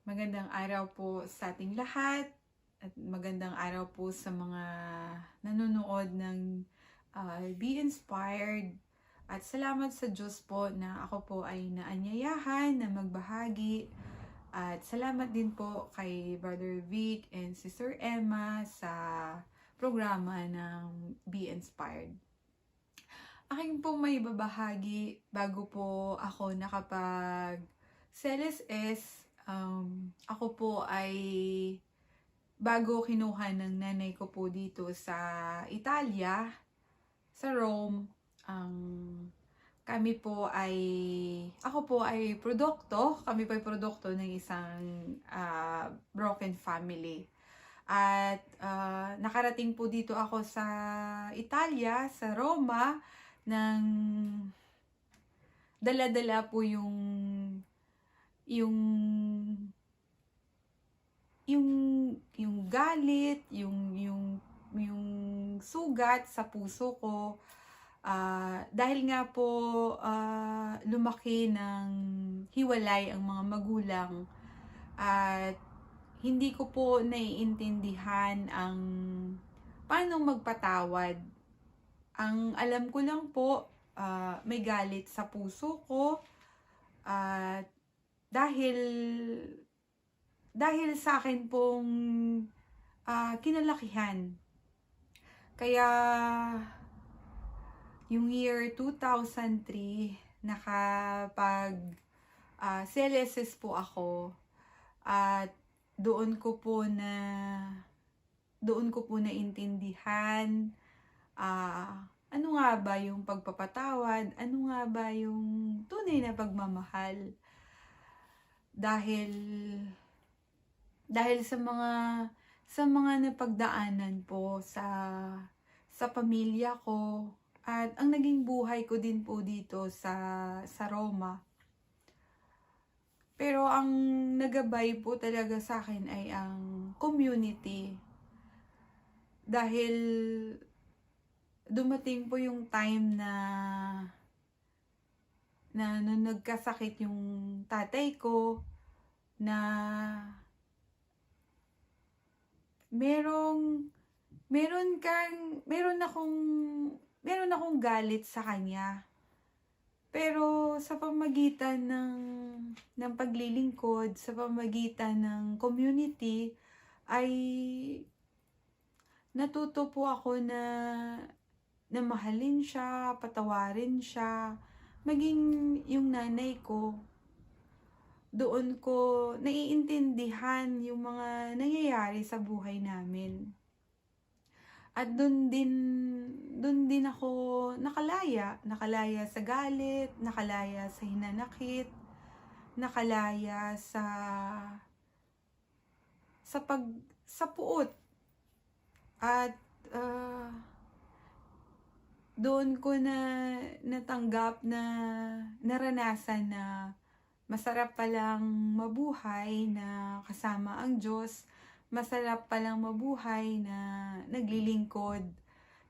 Magandang araw po sa ating lahat at magandang araw po sa mga nanonood ng Be Inspired. At salamat sa Diyos po na ako po ay naanyayahan na magbahagi. At salamat din po kay Brother Vic and Sister Emma sa programa ng Be Inspired. Aking po may babahagi bago po ako CLSS. Ako po ay bago kinuha ng nanay ko po dito sa Italia, sa Rome. Ako po ay kami po ay produkto ng isang broken family. At nakarating po dito ako sa Italia, sa Roma, ng dala-dala po yung galit, yung sugat sa puso ko. Dahil nga po lumaki ng hiwalay ang mga magulang at hindi ko po naiintindihan ang paano magpatawad. Ang alam ko lang po, may galit sa puso ko at dahil sa akin pong kinalakihan. Kaya yung year 2003, CLSS po ako at doon ko po naintindihan ano nga ba yung pagpapatawad, ano nga ba yung tunay na pagmamahal. Dahil sa mga napagdaanan po sa pamilya ko at ang naging buhay ko din po dito sa Roma. Pero ang nagabay po talaga sa akin ay ang community. Dahil dumating po yung time na nung nagkasakit yung tatay ko, na meron akong galit sa kanya. Pero sa pamagitan ng paglilingkod, sa pamagitan ng community, ay natuto po ako na mahalin siya, patawarin siya, maging yung nanay ko. Doon ko naiintindihan yung mga nangyayari sa buhay namin. At doon din ako nakalaya sa galit, nakalaya sa hinanakit, nakalaya sa puot. At doon ko natanggap na naranasan na masarap palang mabuhay na kasama ang Diyos. Masarap palang mabuhay na naglilingkod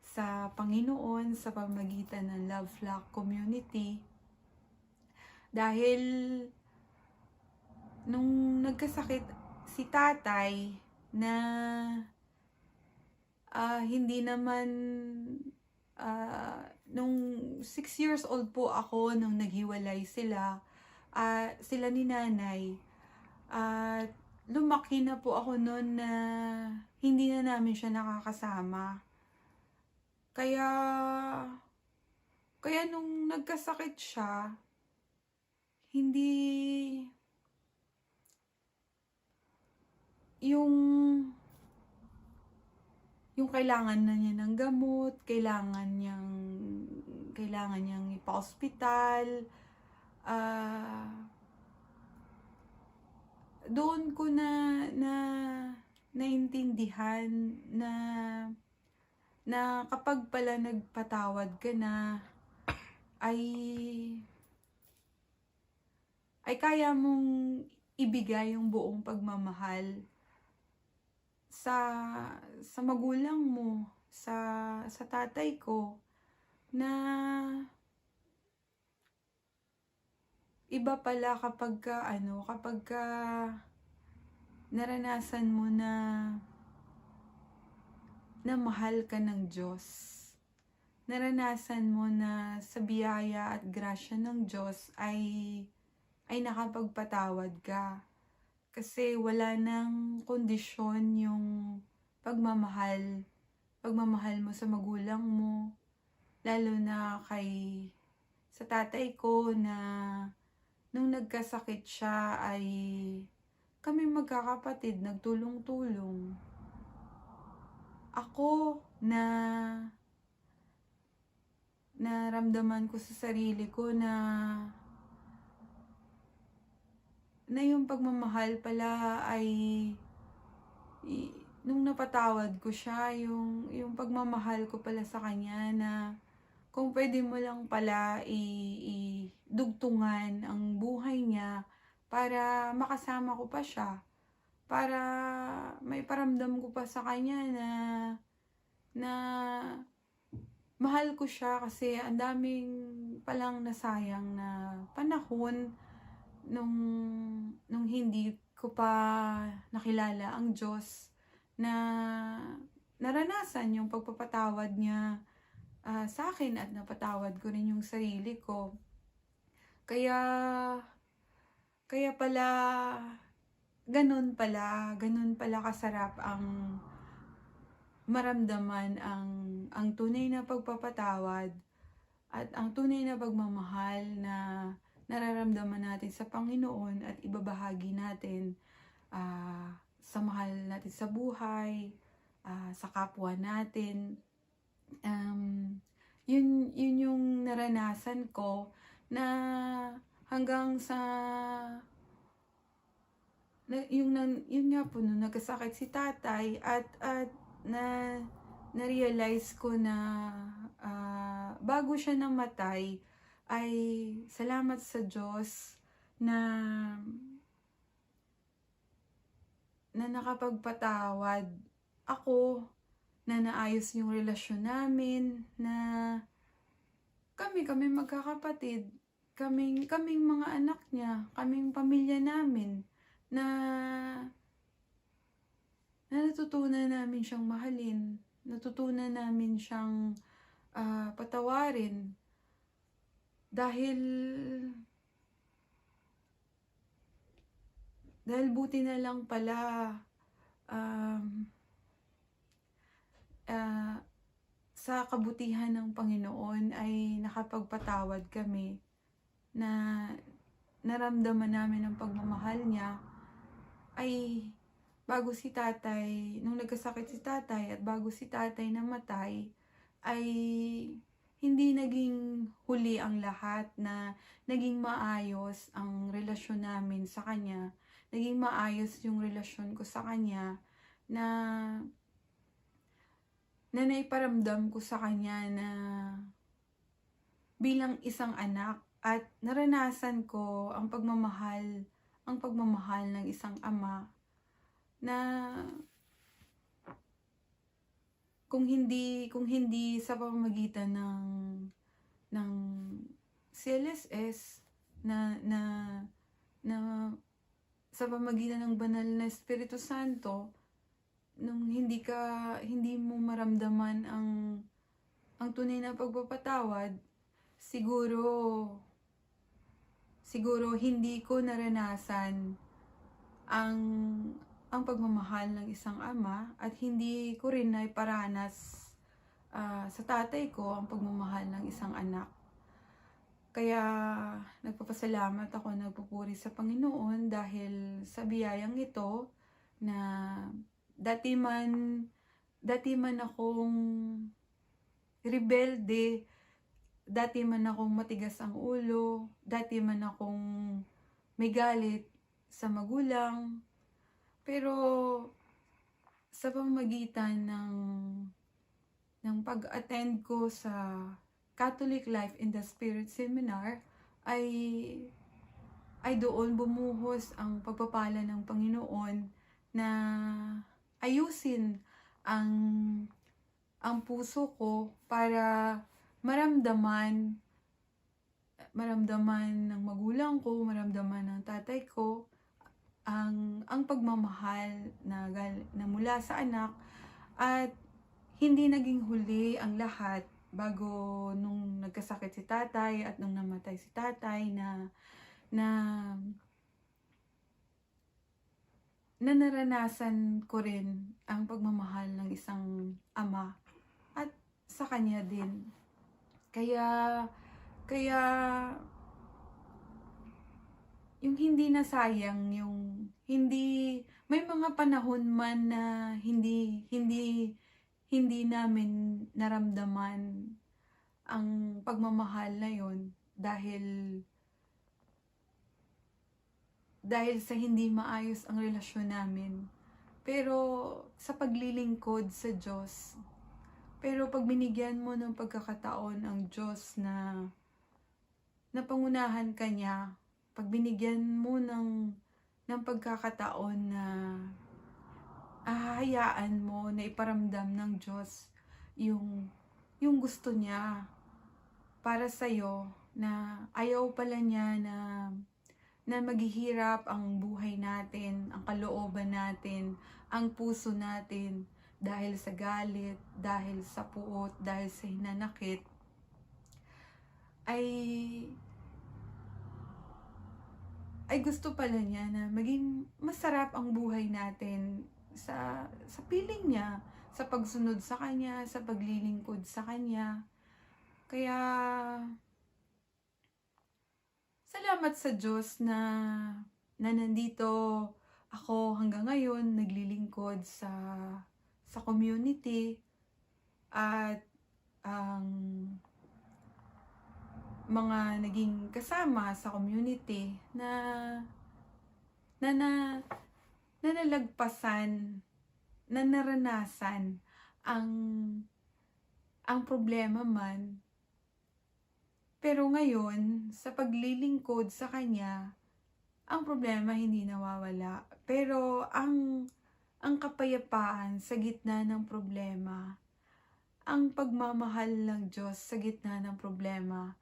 sa Panginoon sa pamamagitan ng Love Flock Community. Dahil nung nagkasakit si tatay na hindi naman nung 6 years old po ako nung naghiwalay sila ni nanay, at lumaki na po ako noon na hindi na namin siya nakakasama. Kaya nung nagkasakit siya, hindi yung kailangan na niya ng gamot, kailangan niyang ipa-hospital. Doon ko naintindihan na kapag pala nagpatawad ka na, ay kaya mong ibigay yung buong pagmamahal sa magulang mo, sa tatay ko, na iba pala kapag naranasan mo na mahal ka ng Diyos. Naranasan mo na sa biyaya at grasya ng Diyos ay nakapagpatawad ka. Kasi wala nang kondisyon yung pagmamahal mo sa magulang mo. Lalo na sa tatay ko na nung nagkasakit siya ay kami magkakapatid nagtulong-tulong. Ako naramdaman ko sa sarili ko na yung pagmamahal pala ay nung napatawad ko siya, yung pagmamahal ko pala sa kanya na kung pwede mo lang pala dugtungan ang buhay niya para makasama ko pa siya, para may paramdam ko pa sa kanya na mahal ko siya kasi ang daming palang nasayang na panahon nung hindi ko pa nakilala ang Diyos, na naranasan yung pagpapatawad niya sa akin at napatawad ko rin yung sarili ko. Kaya pala ganun pala kasarap ang maramdaman ang tunay na pagpapatawad at ang tunay na pagmamahal na nararamdaman natin sa Panginoon at ibabahagi natin sa mahal natin sa buhay, sa kapwa natin. Yun yung naranasan ko na hanggang sa yun nga po nung nagkasakit si tatay at na-realize ko na bago siya namatay ay salamat sa Diyos na nakapagpatawad ako, na naayos yung relasyon namin, na kami magkakapatid, kaming mga anak niya, kaming pamilya namin, na natutunan namin siyang mahalin, natutunan namin siyang patawarin. Dahil buti na lang pala sa kabutihan ng Panginoon ay nakapagpatawad kami, na naramdaman namin ang pagmamahal niya ay bago si tatay, nung nagkasakit si tatay at bago si tatay namatay, ay hindi naging huli ang lahat, na naging maayos ang relasyon namin sa kanya, naging maayos yung relasyon ko sa kanya, na naiparamdam ko sa kanya na bilang isang anak, at naranasan ko ang pagmamahal ng isang ama, na kung hindi sa pamamagitan ng CLSS, na sa pamamagitan ng banal na Espiritu Santo, nung hindi mo maramdaman ang tunay na pagpapatawad, siguro hindi ko naranasan ang pagmamahal ng isang ama, at hindi ko rin naiparanas sa tatay ko ang pagmamahal ng isang anak. Kaya nagpapasalamat ako, nagpupuri sa Panginoon dahil sa biyayang ito, na dati man akong rebelde, dati man akong matigas ang ulo, dati man akong may galit sa magulang, pero sa pamamagitan ng pag-attend ko sa Catholic Life in the Spirit Seminar, ay doon bumuhos ang pagpapala ng Panginoon na ayusin ang puso ko para maramdaman ng magulang ko, maramdaman ng tatay ko ang ang pagmamahal na mula sa anak, at hindi naging huli ang lahat bago nung nagkasakit si tatay at nung namatay si tatay na na naranasan ko rin ang pagmamahal ng isang ama at sa kanya din. Kaya kaya yung hindi nasayang, yung may mga panahon man na hindi namin naramdaman ang pagmamahal na yon dahil sa hindi maayos ang relasyon namin. Pero sa paglilingkod sa Diyos, pero pag binigyan mo ng pagkakataon ang Diyos na pangunahan ka niya, pag binigyan mo ng pagkakataon na ahayaan mo na iparamdam ng Diyos yung gusto niya para sa'yo, na ayaw pala niya na maghihirap ang buhay natin, ang kalooban natin, ang puso natin dahil sa galit, dahil sa puot, dahil sa hinanakit, ay gusto pala niya na maging masarap ang buhay natin sa piling niya, sa pagsunod sa kanya, sa paglilingkod sa kanya. Kaya salamat sa Diyos na nandito ako hanggang ngayon, naglilingkod sa community, at ang mga naging kasama sa community na nalagpasan, na naranasan ang problema man. Pero ngayon, sa paglilingkod sa Kanya, ang problema hindi nawawala. Pero ang kapayapaan sa gitna ng problema, ang pagmamahal ng Diyos sa gitna ng problema,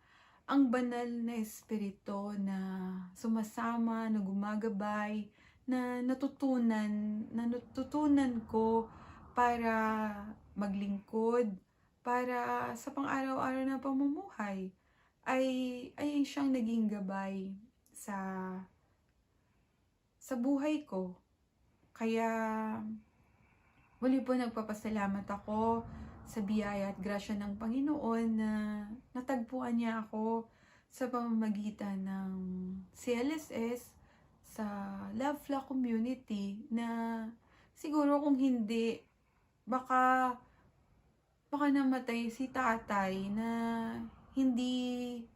ang banal na espiritu na sumasama, na gumagabay, na natutunan ko para maglingkod, para sa pang-araw-araw na pamumuhay, ay siyang naging gabay sa buhay ko. Kaya muli po nagpapasalamat ako sa biyaya at grasya ng Panginoon na natagpuan niya ako sa pamamagitan ng CLSS, sa Love Flock Community, na siguro kung hindi, baka namatay si tatay na hindi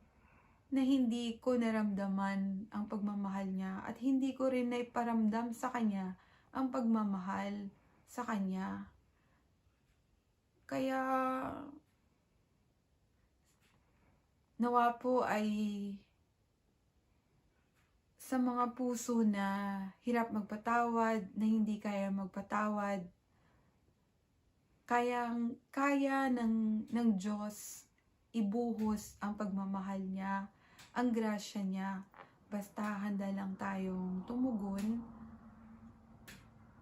ko naramdaman ang pagmamahal niya, at hindi ko rin naiparamdam sa kanya ang pagmamahal sa kanya. Kaya nawa po ay sa mga puso na hirap magpatawad, na hindi kaya magpatawad, kaya ng Diyos ibuhos ang pagmamahal niya, ang grasya niya. Basta handa lang tayong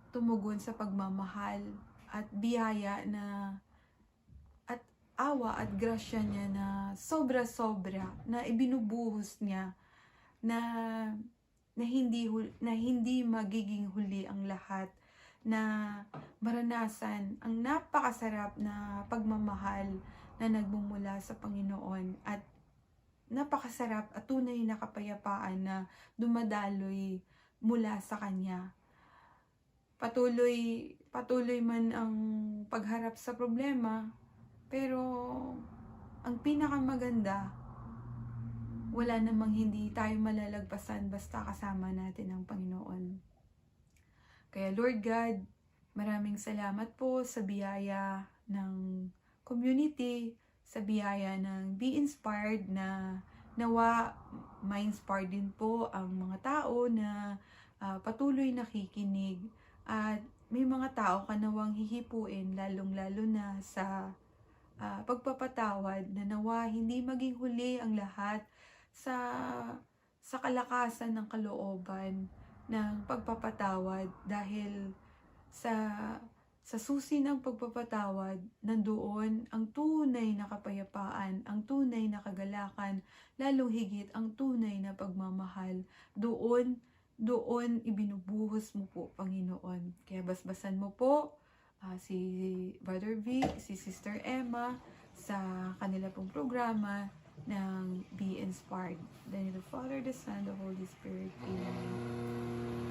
tumugon sa pagmamahal at biyaya at awa at grasya niya na sobra-sobra, na ibinubuhos niya, na hindi magiging huli ang lahat, na maranasan ang napakasarap na pagmamahal na nagmumula sa Panginoon, at napakasarap at tunay na kapayapaan na dumadaloy mula sa Kanya. Patuloy man ang pagharap sa problema, pero ang pinakamaganda, wala namang hindi tayo malalagpasan basta kasama natin ang Panginoon. Kaya Lord God, maraming salamat po sa biyaya ng community, sa biyaya ng Be Inspired, na nawa ma-inspire din po ang mga tao na patuloy nakikinig, at may mga tao ka nawang hihipuin, lalong-lalo na sa pagpapatawad, na nawa hindi maging huli ang lahat sa kalakasan ng kalooban, ng pagpapatawad dahil sa susi ng pagpapatawad, nandoon ang tunay na kapayapaan, ang tunay na kagalakan, lalong higit ang tunay na pagmamahal. Doon ibinubuhos mo po, Panginoon. Kaya basbasan mo po si Brother Vic, si Sister Emma sa kanila pong programa ng Be Inspired. In the name of the Father, the Son, the Holy Spirit. Amen.